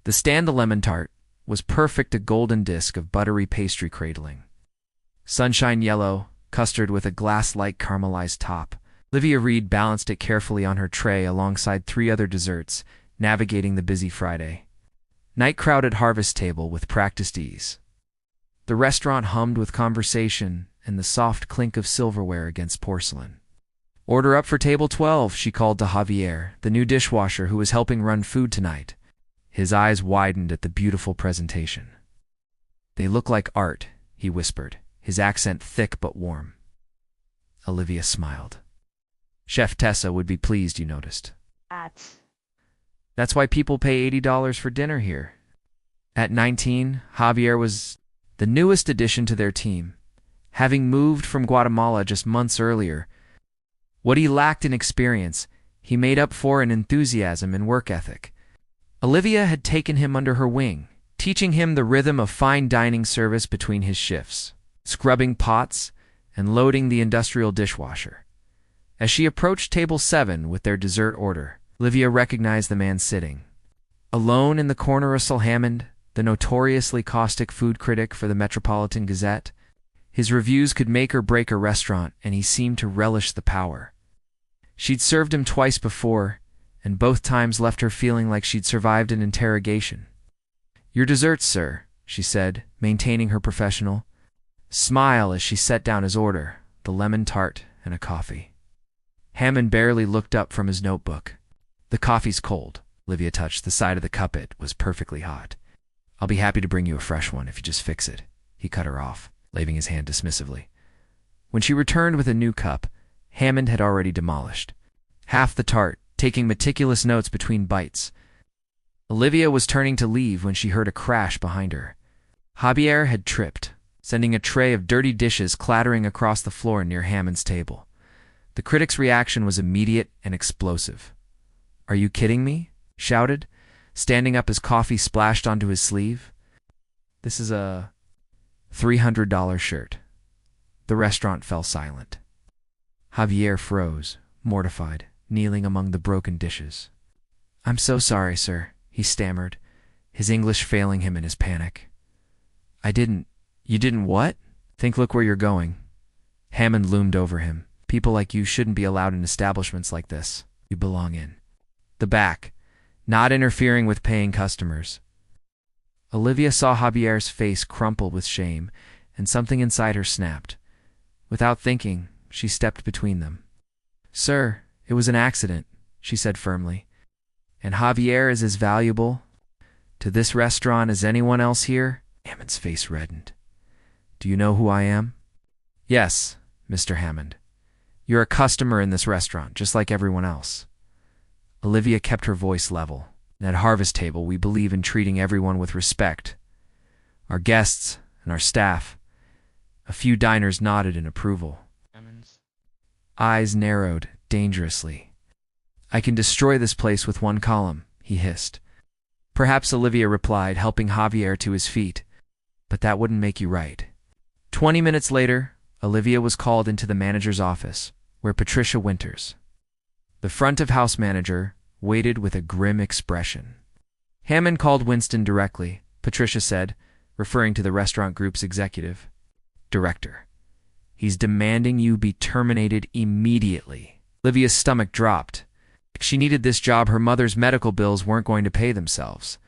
The stand, the lemon tart, was perfect, a golden disk of buttery pastry cradling. Sunshine yellow, custard with a glass-like caramelized top. Olivia Reed balanced it carefully on her tray alongside 3 other desserts, navigating the busy Friday. Night crowded harvest table with practiced ease. The restaurant hummed with conversation and the soft clink of silverware against porcelain. "Order up for table 12, she called to Javier, the new dishwasher who was helping run food tonight. His eyes widened at the beautiful presentation. "They look like art," he whispered, his accent thick but warm. Olivia smiled. "Chef Tessa would be pleased, you noticed. That's why people pay $80 for dinner here." At 19, Javier was the newest addition to their team, having moved from Guatemala just months earlier. What he lacked in experience, he made up for in enthusiasm and work ethic. Olivia had taken him under her wing, teaching him the rhythm of fine dining service between his shifts, scrubbing pots and loading the industrial dishwasher. As she approached table 7 with their dessert order, Olivia recognized the man sitting. Alone in the corner, Russell Hammond, the notoriously caustic food critic for the Metropolitan Gazette. His reviews could make or break a restaurant, and he seemed to relish the power. She'd served him twice before, and both times left her feeling like she'd survived an interrogation. "Your desserts, sir," she said, maintaining her professional smile as she set down his order, the lemon tart and a coffee. Hammond barely looked up from his notebook. "The coffee's cold." Olivia touched the side of the cup. It was perfectly hot. "I'll be happy to bring you a fresh one if you just fix it." He cut her off, waving his hand dismissively. When she returned with a new cup, Hammond had already demolished half the tart, taking meticulous notes between bites. Olivia was turning to leave when she heard a crash behind her. Javier had tripped, sending a tray of dirty dishes clattering across the floor near Hammond's table. The critic's reaction was immediate and explosive. "Are you kidding me?" he shouted, standing up as coffee splashed onto his sleeve. "This is a $300 shirt." The restaurant fell silent. Javier froze, mortified, kneeling among the broken dishes. "I'm so sorry, sir," he stammered, his English failing him in his panic. You didn't what?" "Think, look where you're going." Hammond loomed over him. "People like you shouldn't be allowed in establishments like this. You belong in the back, not interfering with paying customers." Olivia saw Javier's face crumple with shame, and something inside her snapped. Without thinking, she stepped between them. "Sir, it was an accident," she said firmly. "And Javier is as valuable to this restaurant as anyone else here?" Hammond's face reddened. "Do you know who I am?" "Yes, Mr. Hammond. You're a customer in this restaurant, just like everyone else." Olivia kept her voice level. "At Harvest Table, we believe in treating everyone with respect. Our guests and our staff." A few diners nodded in approval. Hammond's eyes narrowed dangerously. "I can destroy this place with one column," he hissed. "Perhaps," Olivia replied, helping Javier to his feet. "But that wouldn't make you right." 20 minutes later, Olivia was called into the manager's office, where Patricia Winters, the front-of-house manager, waited with a grim expression. Hammond called Winston directly, Patricia said, referring to the restaurant group's executive director. "He's demanding you be terminated immediately." Olivia's stomach dropped. She needed this job. Her mother's medical bills weren't going to pay themselves,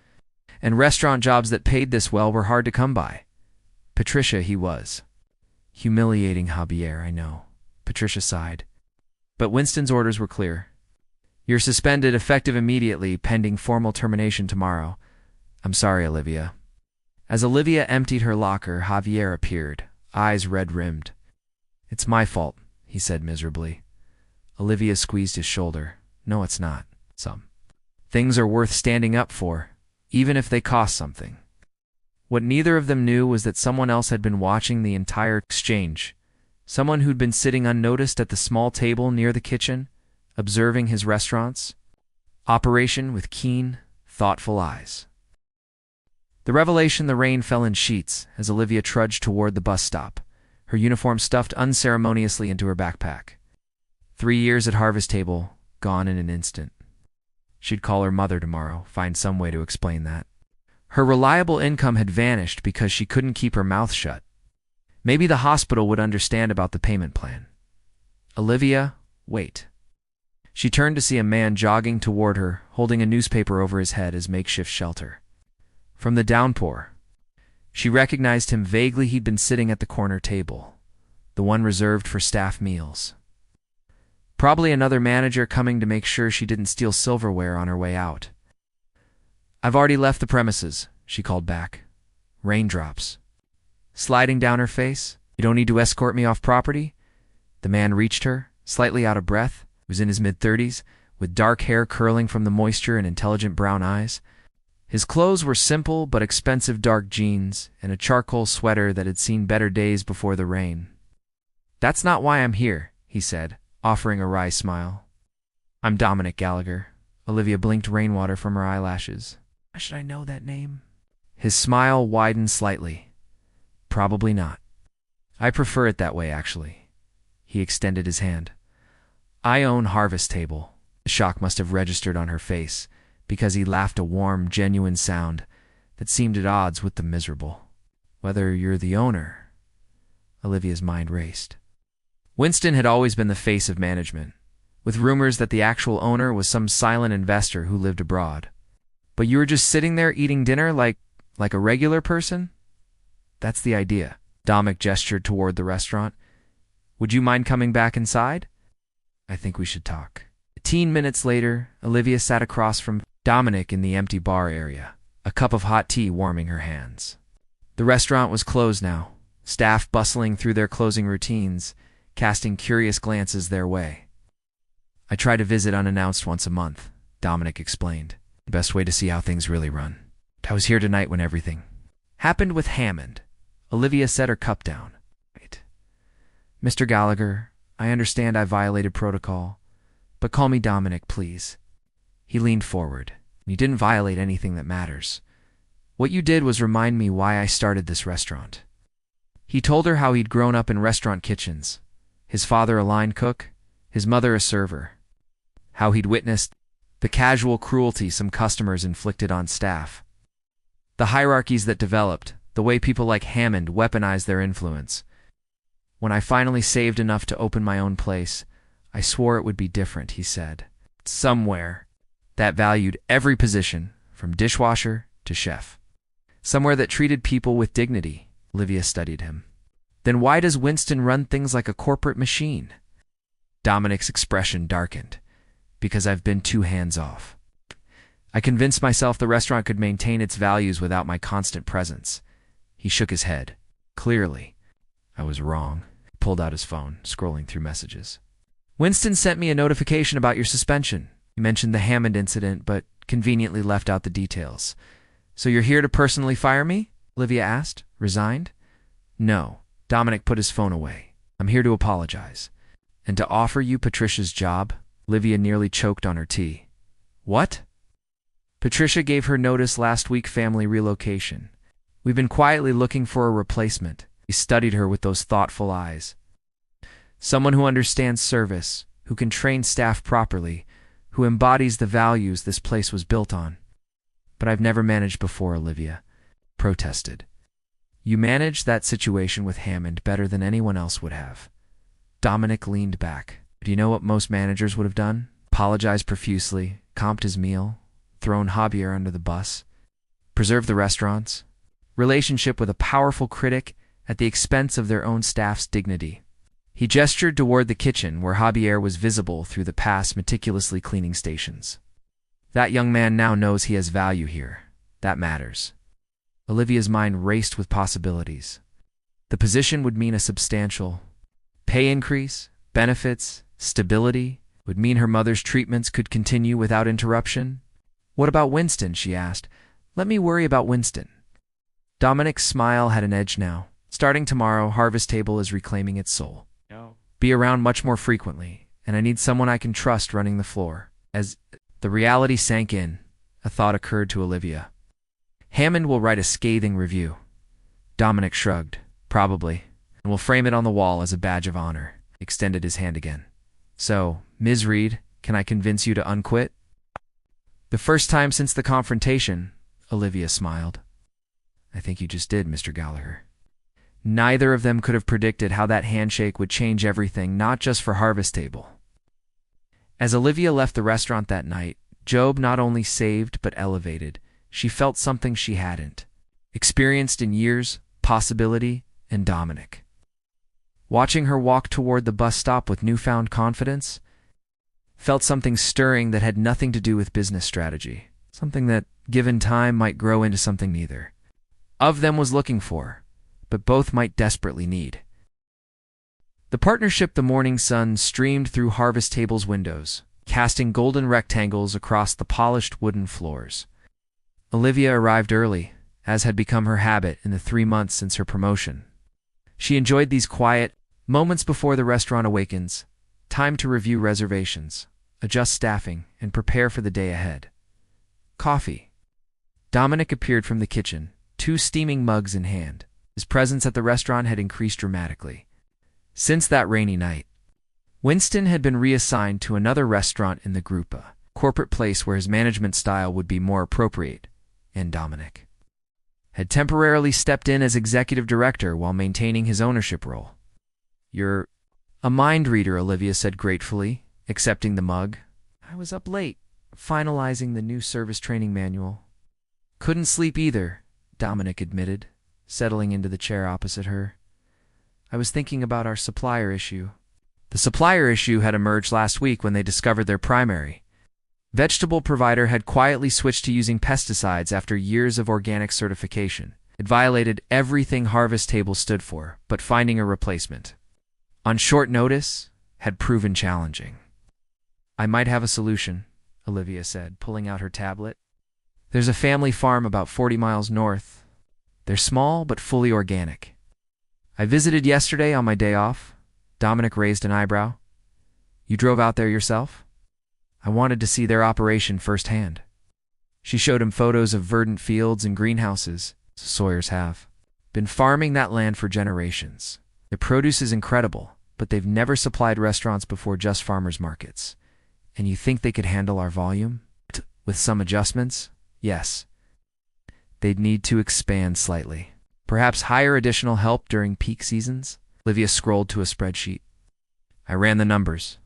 and restaurant jobs that paid this well were hard to come by. "Patricia," he was. "Humiliating, Javier, I know." Patricia sighed. But Winston's orders were clear. "You're suspended, effective immediately, pending formal termination tomorrow." "I'm sorry, Olivia." As Olivia emptied her locker, Javier appeared, eyes red-rimmed. "It's my fault," he said miserably. Olivia squeezed his shoulder. "No, it's not. Some things are worth standing up for, even if they cost something." What neither of them knew was that someone else had been watching the entire exchange. Someone who'd been sitting unnoticed at the small table near the kitchen, observing his restaurant's operation with keen, thoughtful eyes. The revelation: the rain fell in sheets as Olivia trudged toward the bus stop, her uniform stuffed unceremoniously into her backpack. 3 years at Harvest Table, gone in an instant. She'd call her mother tomorrow, find some way to explain that. Her reliable income had vanished because she couldn't keep her mouth shut. Maybe the hospital would understand about the payment plan. Olivia, wait. She turned to see a man jogging toward her, holding a newspaper over his head as makeshift shelter. From the downpour, she recognized him vaguely. He'd been sitting at the corner table, the one reserved for staff meals. Probably another manager coming to make sure she didn't steal silverware on her way out. "I've already left the premises," she called back. Raindrops sliding down her face. "You don't need to escort me off property?" The man reached her, slightly out of breath. He was in his mid-30s, with dark hair curling from the moisture and intelligent brown eyes. His clothes were simple but expensive dark jeans and a charcoal sweater that had seen better days before the rain. "That's not why I'm here," he said, offering a wry smile. "I'm Dominic Gallagher." Olivia blinked rainwater from her eyelashes. "Why should I know that name?" His smile widened slightly. "Probably not. I prefer it that way, actually." He extended his hand. "I own Harvest Table." The shock must have registered on her face, because he laughed a warm, genuine sound that seemed at odds with the miserable. "Whether you're the owner..." Olivia's mind raced. Winston had always been the face of management, with rumors that the actual owner was some silent investor who lived abroad. "But you were just sitting there eating dinner like a regular person?" "That's the idea." Dominic gestured toward the restaurant. "Would you mind coming back inside?" "I think we should talk." 15 minutes later, Olivia sat across from Dominic in the empty bar area, a cup of hot tea warming her hands. The restaurant was closed now, staff bustling through their closing routines, casting curious glances their way. "I try to visit unannounced once a month," Dominic explained. "The best way to see how things really run. I was here tonight when everything happened with Hammond." Olivia set her cup down. "Wait. Mr. Gallagher, I understand I violated protocol, but call me Dominic, please." He leaned forward. "You didn't violate anything that matters. What you did was remind me why I started this restaurant." He told her how he'd grown up in restaurant kitchens, his father a line cook, his mother a server, how he'd witnessed the casual cruelty some customers inflicted on staff, the hierarchies that developed, the way people like Hammond weaponized their influence. "When I finally saved enough to open my own place, I swore it would be different," he said. "Somewhere that valued every position, from dishwasher to chef. Somewhere that treated people with dignity." Olivia studied him. "Then why does Winston run things like a corporate machine?" Dominic's expression darkened. "Because I've been too hands-off. I convinced myself the restaurant could maintain its values without my constant presence." He shook his head. "Clearly, I was wrong." He pulled out his phone, scrolling through messages. "Winston sent me a notification about your suspension." He mentioned the Hammond incident, but conveniently left out the details. "So you're here to personally fire me?" Olivia asked, resigned. "No." Dominic put his phone away. "I'm here to apologize. And to offer you Patricia's job." Olivia nearly choked on her tea. "What?" "Patricia gave her notice last week, family relocation. We've been quietly looking for a replacement." He studied her with those thoughtful eyes. "Someone who understands service, who can train staff properly, who embodies the values this place was built on." "But I've never managed before," Olivia protested. "You managed that situation with Hammond better than anyone else would have." Dominic leaned back. "Do you know what most managers would have done? Apologized profusely, comped his meal, thrown Javier under the bus, preserved the restaurant's relationship with a powerful critic at the expense of their own staff's dignity." He gestured toward the kitchen where Javier was visible through the past meticulously cleaning stations. "That young man now knows he has value here. That matters." Olivia's mind raced with possibilities. The position would mean a substantial pay increase, benefits, stability, would mean her mother's treatments could continue without interruption. "What about Winston?" she asked. "Let me worry about Winston." Dominic's smile had an edge now. "Starting tomorrow, Harvest Table is reclaiming its soul. Be around much more frequently, and I need someone I can trust running the floor." As the reality sank in, a thought occurred to Olivia. "Hammond will write a scathing review." Dominic shrugged. "Probably. And we'll frame it on the wall as a badge of honor." He extended his hand again. "So, Ms. Reed, can I convince you to unquit?" "The first time since the confrontation," Olivia smiled. I think you just did, Mr. Gallagher. Neither of them could have predicted how that handshake would change everything, not just for Harvest Table. As Olivia left the restaurant that night, Job not only saved but elevated. She felt something she hadn't experienced in years: possibility and Dominic. Watching her walk toward the bus stop with newfound confidence, felt something stirring that had nothing to do with business strategy, something that, given time, might grow into something neither of them was looking for, but both might desperately need. The partnership. The morning sun streamed through Harvest Table's windows, casting golden rectangles across the polished wooden floors. Olivia arrived early, as had become her habit in the 3 months since her promotion. She enjoyed these quiet moments before the restaurant awakens, time to review reservations, adjust staffing, and prepare for the day ahead. Coffee. Dominic appeared from the kitchen, 2 steaming mugs in hand. His presence at the restaurant had increased dramatically since that rainy night. Winston had been reassigned to another restaurant in the group, a corporate place where his management style would be more appropriate, and Dominic had temporarily stepped in as executive director while maintaining his ownership role. "You're a mind reader," Olivia said gratefully, accepting the mug. "I was up late, finalizing the new service training manual." "Couldn't sleep either," Dominic admitted, settling into the chair opposite her. "I was thinking about our supplier issue." The supplier issue had emerged last week when they discovered their primary vegetable provider had quietly switched to using pesticides after years of organic certification. It violated everything Harvest Table stood for, but finding a replacement on short notice had proven challenging. "I might have a solution," Olivia said, pulling out her tablet. "There's a family farm about 40 miles north. They're small but fully organic. I visited yesterday on my day off." Dominic raised an eyebrow. "You drove out there yourself?" "I wanted to see their operation firsthand." She showed him photos of verdant fields and greenhouses. Sawyers have been farming that land for generations. The produce is incredible, but they've never supplied restaurants before, just farmers markets. "And you think they could handle our volume?" "With some adjustments, yes. They'd need to expand slightly. Perhaps hire additional help during peak seasons." Olivia scrolled to a spreadsheet. "I ran the numbers.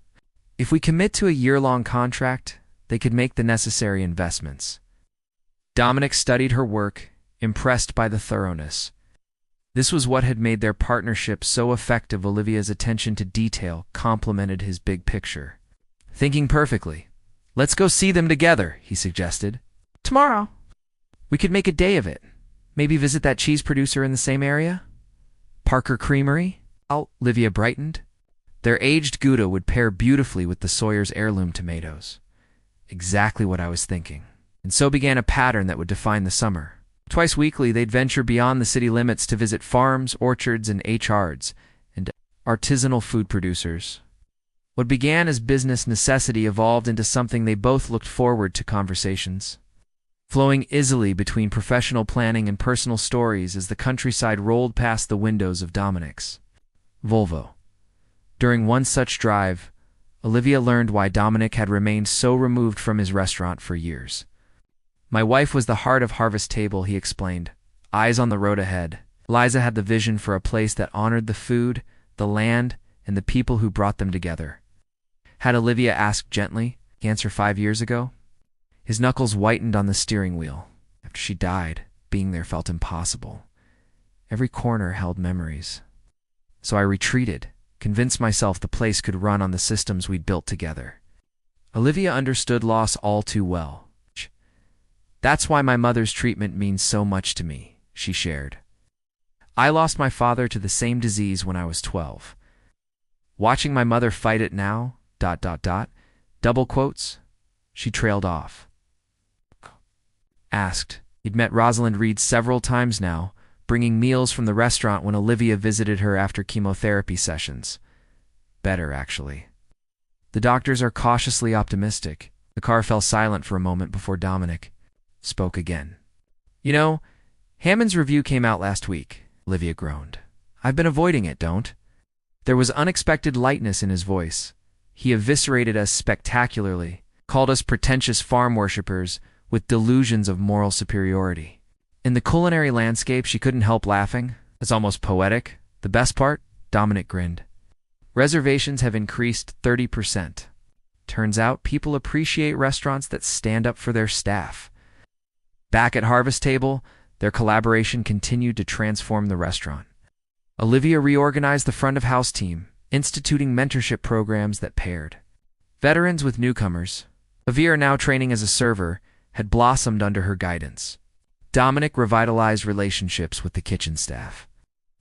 If we commit to a year-long contract, they could make the necessary investments." Dominic studied her work, impressed by the thoroughness. This was what had made their partnership so effective. Olivia's attention to detail complemented his big picture. "Thinking perfectly. Let's go see them together," he suggested. "Tomorrow. We could make a day of it. Maybe visit that cheese producer in the same area? Parker Creamery?" Olivia brightened. Their aged Gouda would pair beautifully with the Sawyer's heirloom tomatoes. Exactly what I was thinking. And so began a pattern that would define the summer. Twice weekly, they'd venture beyond the city limits to visit farms, orchards, and HRs, and artisanal food producers. What began as business necessity evolved into something they both looked forward to: conversations flowing easily between professional planning and personal stories as the countryside rolled past the windows of Dominic's Volvo. During one such drive, Olivia learned why Dominic had remained so removed from his restaurant for years. "My wife was the heart of Harvest Table," he explained, eyes on the road ahead. "Liza had the vision for a place that honored the food, the land, and the people who brought them together." Had Olivia asked gently, "Answer 5 years ago?" His knuckles whitened on the steering wheel. After she died, being there felt impossible. Every corner held memories. So I retreated, convinced myself the place could run on the systems we'd built together. Olivia understood loss all too well. "That's why my mother's treatment means so much to me," she shared. "I lost my father to the same disease when I was 12. Watching my mother fight it now, ... double quotes." She trailed off. Asked. He'd met Rosalind Reed several times now, bringing meals from the restaurant when Olivia visited her after chemotherapy sessions. Better, actually. The doctors are cautiously optimistic. The car fell silent for a moment before Dominic spoke again. "You know, Hammond's review came out last week," Olivia groaned. "I've been avoiding it, don't?" There was unexpected lightness in his voice. He eviscerated us spectacularly, called us pretentious farm worshippers with delusions of moral superiority. In the culinary landscape, she couldn't help laughing. It's almost poetic. The best part? Dominic grinned. Reservations have increased 30%. Turns out people appreciate restaurants that stand up for their staff. Back at Harvest Table, their collaboration continued to transform the restaurant. Olivia reorganized the front-of-house team, instituting mentorship programs that paired veterans with newcomers. Javier, now training as a server, had blossomed under her guidance. Dominic revitalized relationships with the kitchen staff,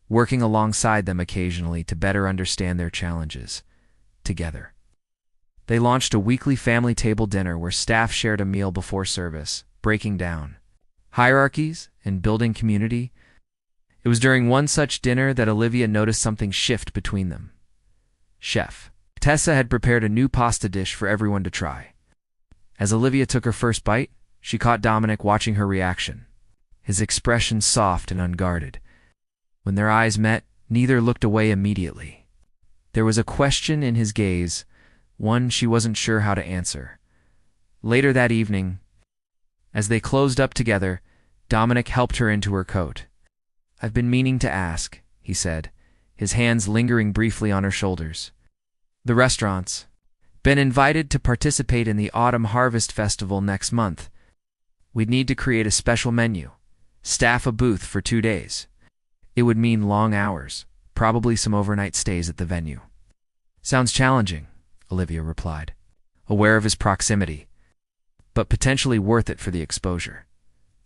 working alongside them occasionally to better understand their challenges. Together, they launched a weekly family table dinner where staff shared a meal before service, breaking down hierarchies and building community. It was during one such dinner that Olivia noticed something shift between them. Chef Tessa had prepared a new pasta dish for everyone to try. As Olivia took her first bite, she caught Dominic watching her reaction, his expression soft and unguarded. When their eyes met, neither looked away immediately. There was a question in his gaze, one she wasn't sure how to answer. Later that evening, as they closed up together, Dominic helped her into her coat. "I've been meaning to ask," he said, his hands lingering briefly on her shoulders. "The restaurant's been invited to participate in the Autumn Harvest Festival next month. We'd need to create a special menu, staff a booth for 2 days. It would mean long hours, probably some overnight stays at the venue." "Sounds challenging," Olivia replied, aware of his proximity, "but potentially worth it for the exposure."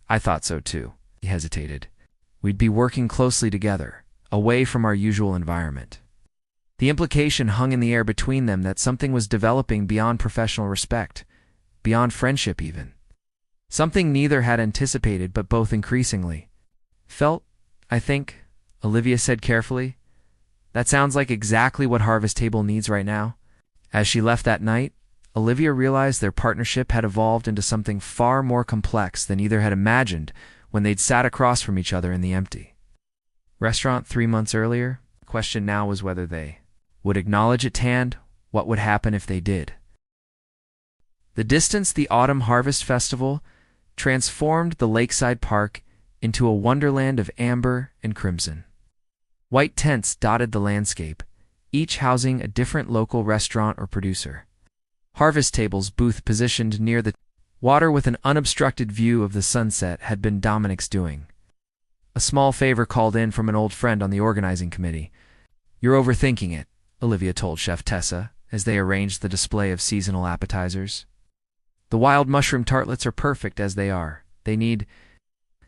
"I thought so too," he hesitated. "We'd be working closely together, away from our usual environment." The implication hung in the air between them that something was developing beyond professional respect, beyond friendship even. Something neither had anticipated but both increasingly felt. "I think," Olivia said carefully, "that sounds like exactly what Harvest Table needs right now." As she left that night, Olivia realized their partnership had evolved into something far more complex than either had imagined when they'd sat across from each other in the empty restaurant 3 months earlier. The question now was whether they would acknowledge its hand. What would happen if they did? The distance, the Autumn Harvest Festival transformed the lakeside park into a wonderland of amber and crimson. White tents dotted the landscape, each housing a different local restaurant or producer. Harvest Table's booth, positioned near the water with an unobstructed view of the sunset, had been Dominic's doing. A small favor called in from an old friend on the organizing committee. "You're overthinking it," Olivia told Chef Tessa as they arranged the display of seasonal appetizers. "The wild mushroom tartlets are perfect as they are. They need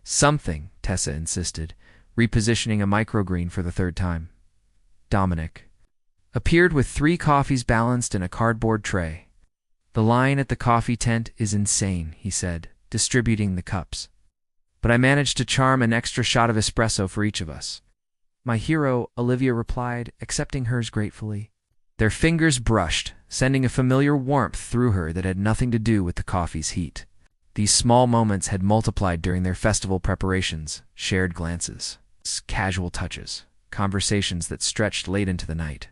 something," Tessa insisted, repositioning a microgreen for the 3rd time. Dominic appeared with 3 coffees balanced in a cardboard tray. "The line at the coffee tent is insane," he said, distributing the cups. "But I managed to charm an extra shot of espresso for each of us." "My hero," Olivia replied, accepting hers gratefully. Their fingers brushed, sending a familiar warmth through her that had nothing to do with the coffee's heat. These small moments had multiplied during their festival preparations, shared glances, casual touches, conversations that stretched late into the night.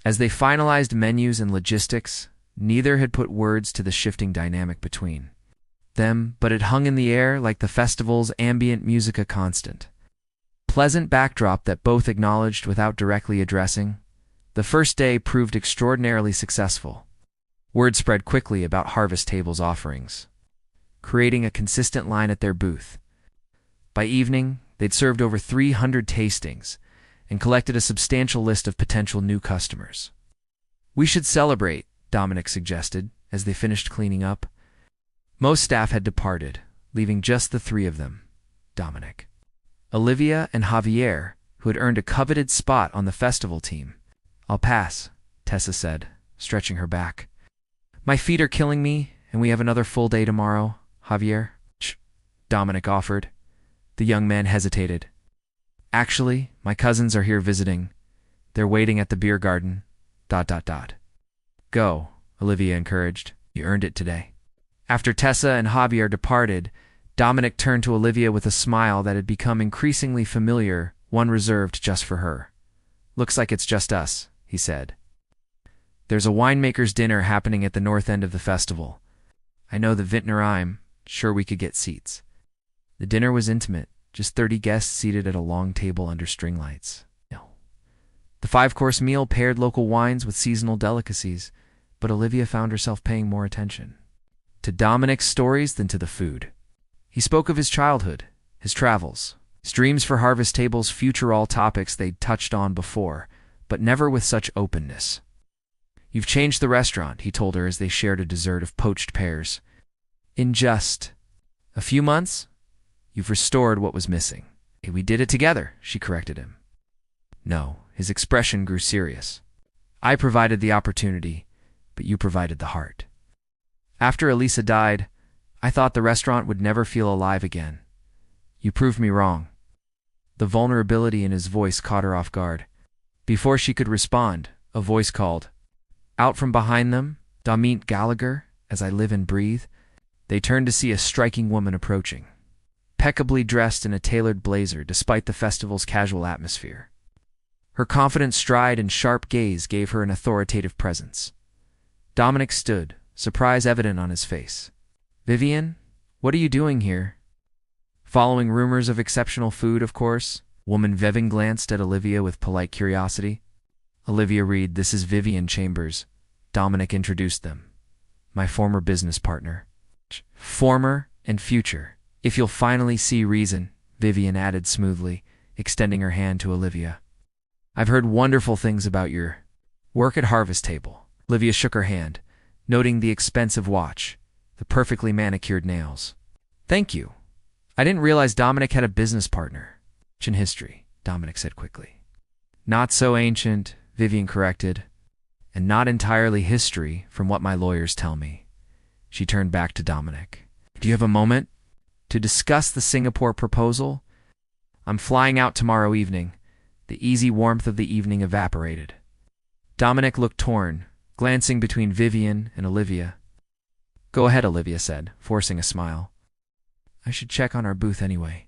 As they finalized menus and logistics, neither had put words to the shifting dynamic between them, but it hung in the air like the festival's ambient music, a constant, pleasant backdrop that both acknowledged without directly addressing. The first day proved extraordinarily successful. Word spread quickly about Harvest Table's offerings, creating a consistent line at their booth. By evening, they'd served over 300 tastings and collected a substantial list of potential new customers. "We should celebrate," Dominic suggested as they finished cleaning up. Most staff had departed, leaving just the 3 of them. Dominic, Olivia, and Javier, who had earned a coveted spot on the festival team. "I'll pass," Tessa said, stretching her back. "My feet are killing me, and we have another full day tomorrow." "Javier?" Dominic offered. The young man hesitated. "Actually, my cousins are here visiting. They're waiting at the beer garden. ... "Go," Olivia encouraged. "You earned it today." After Tessa and Javier departed, Dominic turned to Olivia with a smile that had become increasingly familiar, one reserved just for her. "Looks like it's just us," he said. "There's a winemaker's dinner happening at the north end of the festival. I know the vintner. I'm sure we could get seats." The dinner was intimate, just 30 guests seated at a long table under string lights. The five-course meal paired local wines with seasonal delicacies, but Olivia found herself paying more attention to Dominic's stories than to the food. He spoke of his childhood, his travels, his dreams for Harvest Table's future, all topics they'd touched on before, but never with such openness. "You've changed the restaurant," he told her as they shared a dessert of poached pears. "In just a few months, you've restored what was missing." "Hey, we did it together," she corrected him. "No," his expression grew serious. "I provided the opportunity, but you provided the heart. After Elisa died, I thought the restaurant would never feel alive again. You proved me wrong." The vulnerability in his voice caught her off guard. Before she could respond, a voice called out from behind them, "Damit Gallagher, as I live and breathe." They turned to see a striking woman approaching, impeccably dressed in a tailored blazer despite the festival's casual atmosphere. Her confident stride and sharp gaze gave her an authoritative presence. Dominic stood, surprise evident on his face. "Vivian, what are you doing here?" "Following rumors of exceptional food, of course." Woman Vevin glanced at Olivia with polite curiosity. "Olivia Reed, this is Vivian Chambers." Dominic introduced them. "My former business partner." "Former and future. If you'll finally see reason," Vivian added smoothly, extending her hand to Olivia. "I've heard wonderful things about your work at Harvest Table." Olivia shook her hand, noting the expensive watch, the perfectly manicured nails. "Thank you. I didn't realize Dominic had a business partner." "Ancient history," Dominic said quickly. "Not so ancient," Vivian corrected, "and not entirely history from what my lawyers tell me." She turned back to Dominic. "Do you have a moment to discuss the Singapore proposal? I'm flying out tomorrow evening." The easy warmth of the evening evaporated. Dominic looked torn, glancing between Vivian and Olivia. "Go ahead," Olivia said, forcing a smile. "I should check on our booth anyway."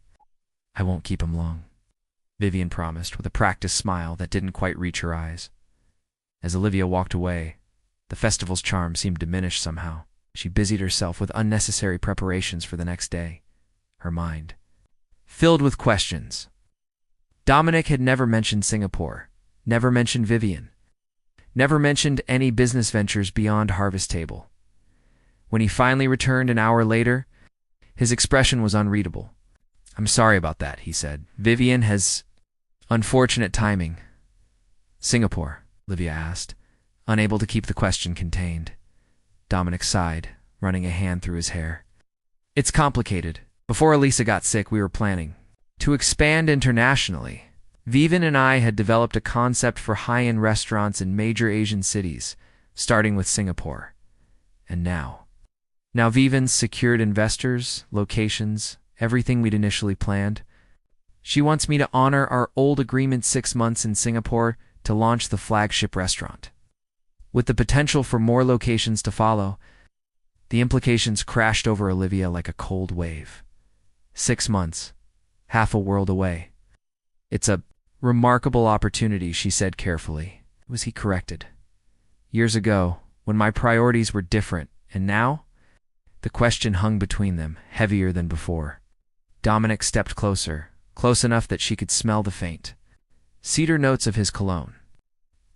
"I won't keep him long," Vivian promised, with a practiced smile that didn't quite reach her eyes. As Olivia walked away, the festival's charm seemed diminished somehow. She busied herself with unnecessary preparations for the next day, her mind filled with questions. Dominic had never mentioned Singapore, never mentioned Vivian, never mentioned any business ventures beyond Harvest Table. When he finally returned an hour later, his expression was unreadable. "I'm sorry about that," he said. "Vivian has unfortunate timing." "Singapore?" Olivia asked, unable to keep the question contained. Dominic sighed, running a hand through his hair. "It's complicated. Before Elisa got sick, we were planning to expand internationally. Vivian and I had developed a concept for high-end restaurants in major Asian cities, starting with Singapore. And now Vivian's secured investors, locations, everything we'd initially planned. She wants me to honor our old agreement 6 months in Singapore to launch the flagship restaurant, with the potential for more locations to follow. The implications crashed over Olivia like a cold wave. 6 months. Half a world away. "It's a remarkable opportunity," she said carefully. Was he corrected? "Years ago, when my priorities were different, and now?" The question hung between them, heavier than before. Dominic stepped closer, close enough that she could smell the faint cedar notes of his cologne.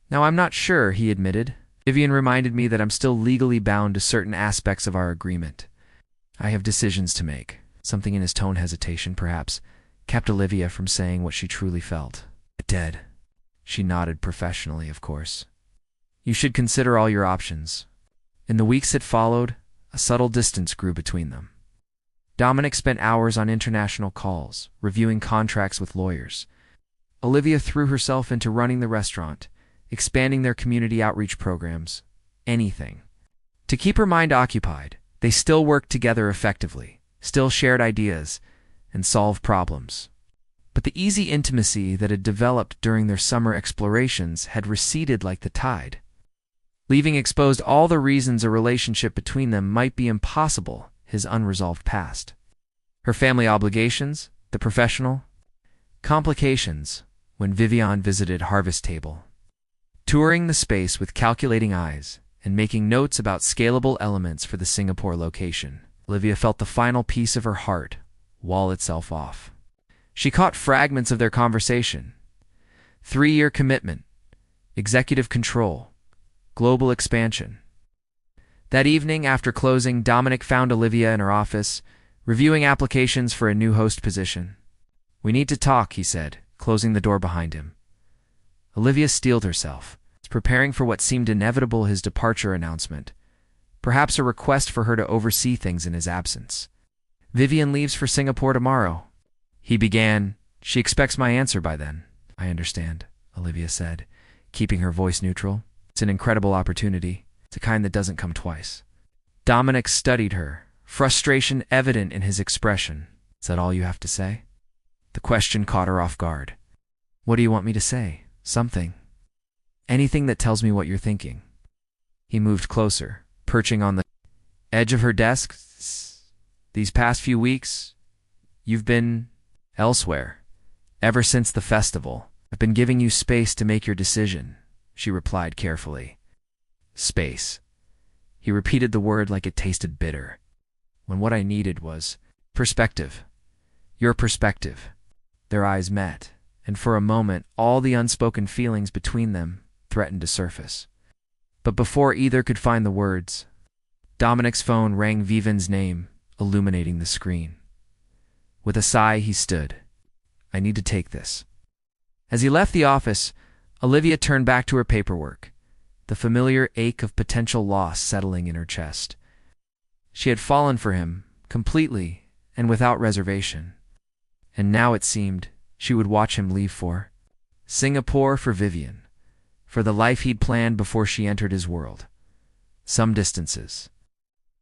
"Now, I'm not sure," he admitted. "Vivian reminded me that I'm still legally bound to certain aspects of our agreement. I have decisions to make." Something in his tone, hesitation perhaps, kept Olivia from saying what she truly felt. "Dead." She nodded professionally, of course. "You should consider all your options." In the weeks that followed, a subtle distance grew between them. Dominic spent hours on international calls, reviewing contracts with lawyers. Olivia threw herself into running the restaurant, expanding their community outreach programs, anything to keep her mind occupied. They still worked together effectively, still shared ideas, and solved problems. But the easy intimacy that had developed during their summer explorations had receded like the tide, leaving exposed all the reasons a relationship between them might be impossible, his unresolved past, her family obligations, the professional complications. When Vivian visited Harvest Table, touring the space with calculating eyes and making notes about scalable elements for the Singapore location, Olivia felt the final piece of her heart wall itself off. She caught fragments of their conversation. 3-year commitment, executive control, global expansion. That evening, after closing, Dominic found Olivia in her office, reviewing applications for a new host position. "We need to talk," he said, closing the door behind him. Olivia steeled herself, preparing for what seemed inevitable, his departure announcement, perhaps a request for her to oversee things in his absence. "Vivian leaves for Singapore tomorrow," he began. "She expects my answer by then." "I understand," Olivia said, keeping her voice neutral. "It's an incredible opportunity. It's the kind that doesn't come twice." Dominic studied her, frustration evident in his expression. "Is that all you have to say?" The question caught her off guard. "What do you want me to say? Something. Anything that tells me what you're thinking." He moved closer, perching on the edge of her desk. "These past few weeks, you've been elsewhere. Ever since the festival, I've been giving you space to make your decision," she replied carefully. Space. He repeated the word like it tasted bitter, when what I needed was perspective. Your perspective. Their eyes met, and for a moment all the unspoken feelings between them threatened to surface. But before either could find the words, Dominic's phone rang, Vivian's name illuminating the screen. With a sigh, he stood. "I need to take this." As he left the office, Olivia turned back to her paperwork, the familiar ache of potential loss settling in her chest. She had fallen for him, completely and without reservation. And now it seemed she would watch him leave for Singapore, for Vivian, for the life he'd planned before she entered his world. Some distances,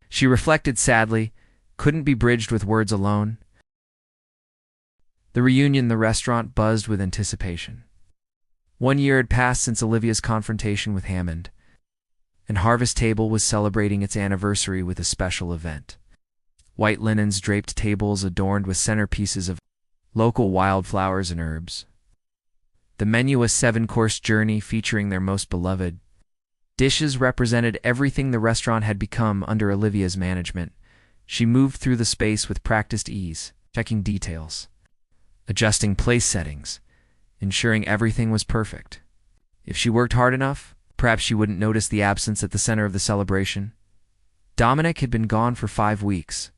she reflected sadly, couldn't be bridged with words alone. The reunion, the restaurant buzzed with anticipation. 1 year had passed since Olivia's confrontation with Hammond, and Harvest Table was celebrating its anniversary with a special event. White linens draped tables adorned with centerpieces of local wildflowers and herbs. The menu, a 7-course journey featuring their most beloved dishes, represented everything the restaurant had become under Olivia's management. She moved through the space with practiced ease, checking details, adjusting place settings, ensuring everything was perfect. If she worked hard enough, perhaps she wouldn't notice the absence at the center of the celebration. Dominic had been gone for 5 weeks.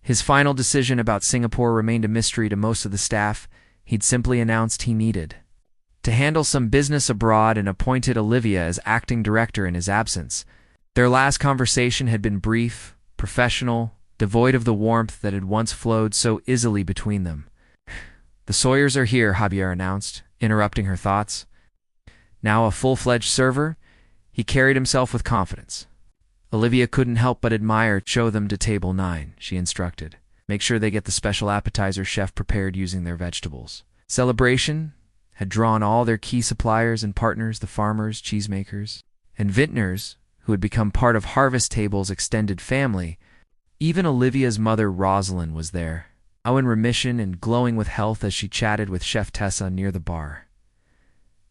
His final decision about Singapore remained a mystery to most of the staff. He'd simply announced he needed to handle some business abroad and appointed Olivia as acting director in his absence. Their last conversation had been brief, professional, devoid of the warmth that had once flowed so easily between them. "The Sawyers are here," Javier announced, interrupting her thoughts. Now a full-fledged server, he carried himself with confidence. Olivia couldn't help but admire. "Show them to table 9, she instructed. "Make sure they get the special appetizer chef prepared using their vegetables." Celebration had drawn all their key suppliers and partners, the farmers, cheesemakers, and vintners, who had become part of Harvest Table's extended family. Even Olivia's mother, Rosalind, was there, now in remission and glowing with health as she chatted with Chef Tessa near the bar.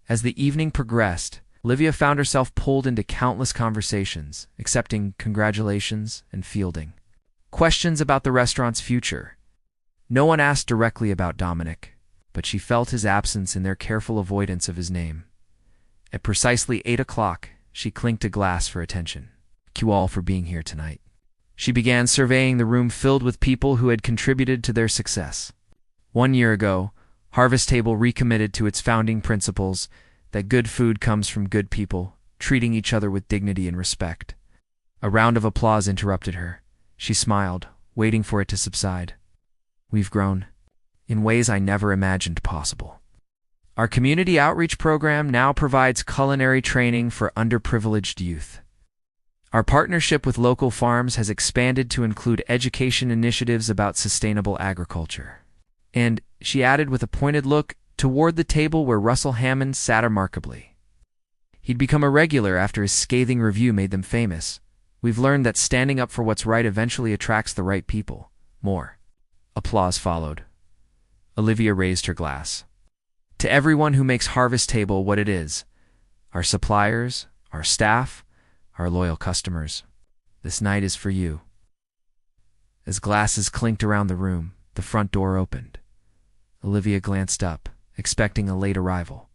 As the evening progressed, Olivia found herself pulled into countless conversations, accepting congratulations and fielding questions about the restaurant's future. No one asked directly about Dominic, but she felt his absence in their careful avoidance of his name. At precisely 8 o'clock, she clinked a glass for attention. "Thank you all for being here tonight." She began surveying the room filled with people who had contributed to their success. 1 year ago, Harvest Table recommitted to its founding principles that good food comes from good people, treating each other with dignity and respect. A round of applause interrupted her. She smiled, waiting for it to subside. "We've grown in ways I never imagined possible. Our community outreach program now provides culinary training for underprivileged youth. Our partnership with local farms has expanded to include education initiatives about sustainable agriculture." And, she added with a pointed look toward the table where Russell Hammond sat remarkably. He'd become a regular after his scathing review made them famous. "We've learned that standing up for what's right eventually attracts the right people." More applause followed. Olivia raised her glass. "To everyone who makes Harvest Table what it is, our suppliers, our staff, our loyal customers, this night is for you." As glasses clinked around the room, The front door opened. Olivia glanced up, expecting a late arrival.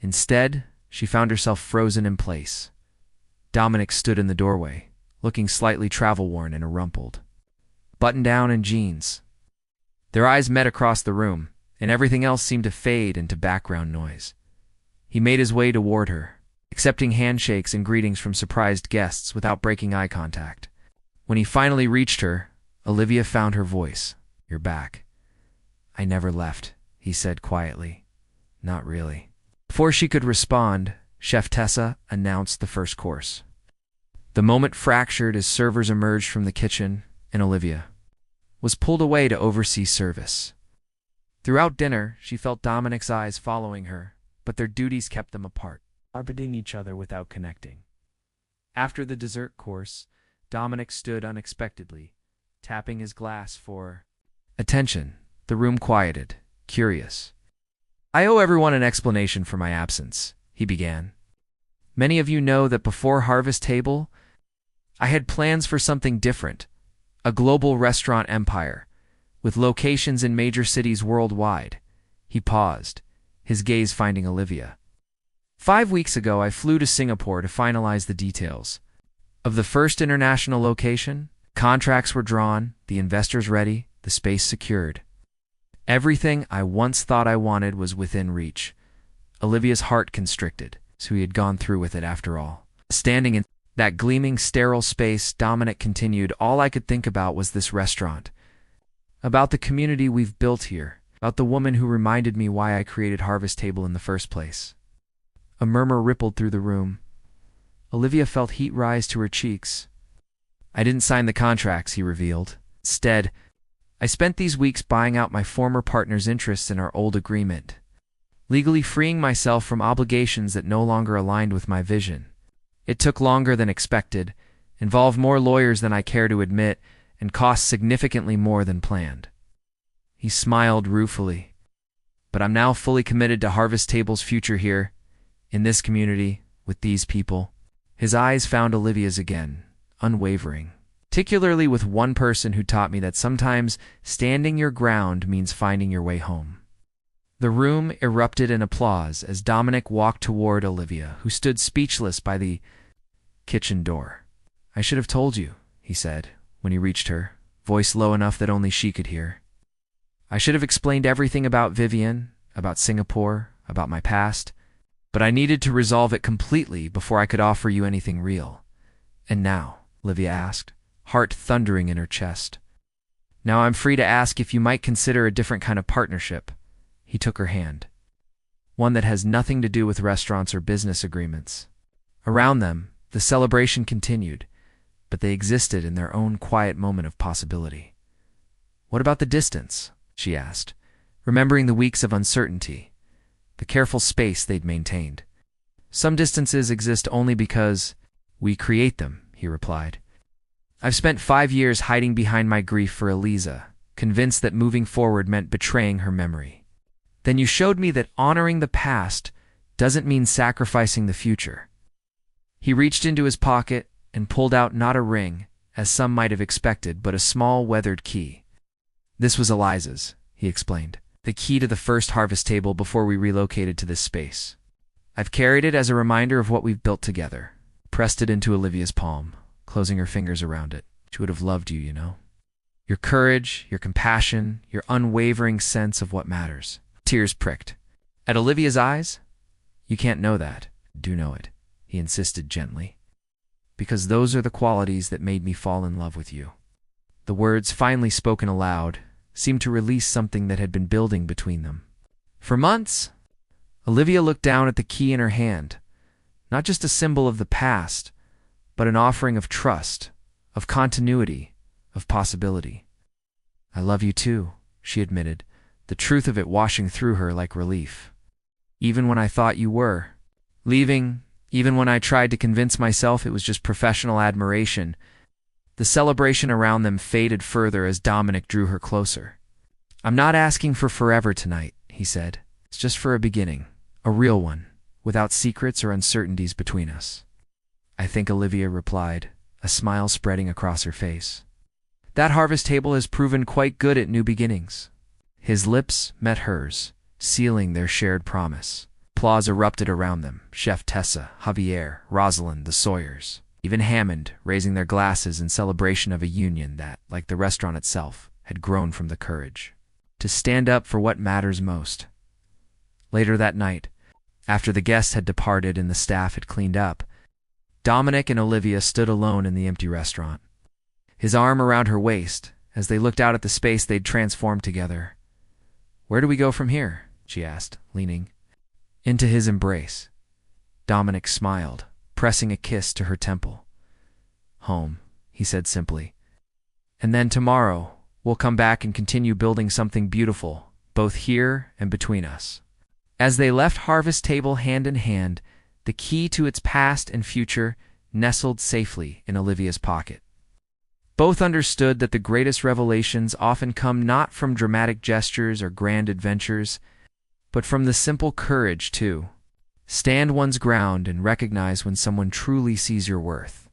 Instead, she found herself frozen in place. Dominic stood in the doorway, looking slightly travel-worn and rumpled. Button-down and jeans. Their eyes met across the room, and everything else seemed to fade into background noise. He made his way toward her, accepting handshakes and greetings from surprised guests without breaking eye contact. When he finally reached her, Olivia found her voice. "You're back." "I never left," he said quietly. "Not really." Before she could respond, Chef Tessa announced the first course. The moment fractured as servers emerged from the kitchen, and Olivia was pulled away to oversee service. Throughout dinner, she felt Dominic's eyes following her, but their duties kept them apart, orbiting each other without connecting. After the dessert course, Dominic stood unexpectedly, tapping his glass for attention. The room quieted, curious. "I owe everyone an explanation for my absence," he began. "Many of you know that before Harvest Table, I had plans for something different, a global restaurant empire, with locations in major cities worldwide." He paused, his gaze finding Olivia. 5 weeks ago, I flew to Singapore to finalize the details of the first international location. Contracts were drawn, the investors ready, the space secured. Everything I once thought I wanted was within reach. Olivia's heart constricted, so he had gone through with it after all. Standing in that gleaming, sterile space, Dominic continued, "All I could think about was this restaurant. About the community we've built here. About the woman who reminded me why I created Harvest Table in the first place." A murmur rippled through the room. Olivia felt heat rise to her cheeks. "I didn't sign the contracts," he revealed. "Instead, I spent these weeks buying out my former partner's interests in our old agreement, legally freeing myself from obligations that no longer aligned with my vision. It took longer than expected, involved more lawyers than I care to admit, and cost significantly more than planned." He smiled ruefully. "But I'm now fully committed to Harvest Table's future here, in this community, with these people." His eyes found Olivia's again, unwavering. "Particularly with one person who taught me that sometimes standing your ground means finding your way home." The room erupted in applause as Dominic walked toward Olivia, who stood speechless by the kitchen door. "I should have told you," he said, when he reached her, voice low enough that only she could hear. "I should have explained everything about Vivian, about Singapore, about my past, but I needed to resolve it completely before I could offer you anything real." "And now?" Olivia asked, heart thundering in her chest. "Now I'm free to ask if you might consider a different kind of partnership." He took her hand. "One that has nothing to do with restaurants or business agreements." Around them, the celebration continued, but they existed in their own quiet moment of possibility. "What about the distance?" she asked, remembering the weeks of uncertainty, the careful space they'd maintained. "Some distances exist only because we create them," he replied. "I've spent 5 years hiding behind my grief for Eliza, convinced that moving forward meant betraying her memory. Then you showed me that honoring the past doesn't mean sacrificing the future." He reached into his pocket and pulled out not a ring, as some might have expected, but a small weathered key. "This was Eliza's," he explained, "the key to the first Harvest Table before we relocated to this space. I've carried it as a reminder of what we've built together." Pressed it into Olivia's palm, closing her fingers around it. "She would have loved you, you know. Your courage, your compassion, your unwavering sense of what matters." Tears pricked at Olivia's eyes. "You can't know that. Do know it," he insisted gently. "Because those are the qualities that made me fall in love with you." The words, finally spoken aloud, seemed to release something that had been building between them. For months, Olivia looked down at the key in her hand, not just a symbol of the past, but an offering of trust, of continuity, of possibility. "I love you too," she admitted, the truth of it washing through her like relief. "Even when I thought you were leaving, even when I tried to convince myself it was just professional admiration." The celebration around them faded further as Dominic drew her closer. "I'm not asking for forever tonight," he said. "It's just for a beginning, a real one, without secrets or uncertainties between us." "I think," Olivia replied, a smile spreading across her face. That harvest table has proven quite good at new beginnings. His lips met hers, sealing their shared promise. Applause erupted around them. Chef Tessa, Javier, Rosalind, the Sawyers, even Hammond, raising their glasses in celebration of a union that, like the restaurant itself, had grown from the courage to stand up for what matters most. Later that night, after the guests had departed and the staff had cleaned up, Dominic and Olivia stood alone in the empty restaurant, his arm around her waist, as they looked out at the space they'd transformed together. "Where do we go from here?" she asked, leaning into his embrace. Dominic smiled, pressing a kiss to her temple. "Home," he said simply. "And then tomorrow, we'll come back and continue building something beautiful, both here and between us." As they left Harvest Table hand in hand, the key to its past and future nestled safely in Olivia's pocket. Both understood that the greatest revelations often come not from dramatic gestures or grand adventures, but from the simple courage to stand one's ground and recognize when someone truly sees your worth.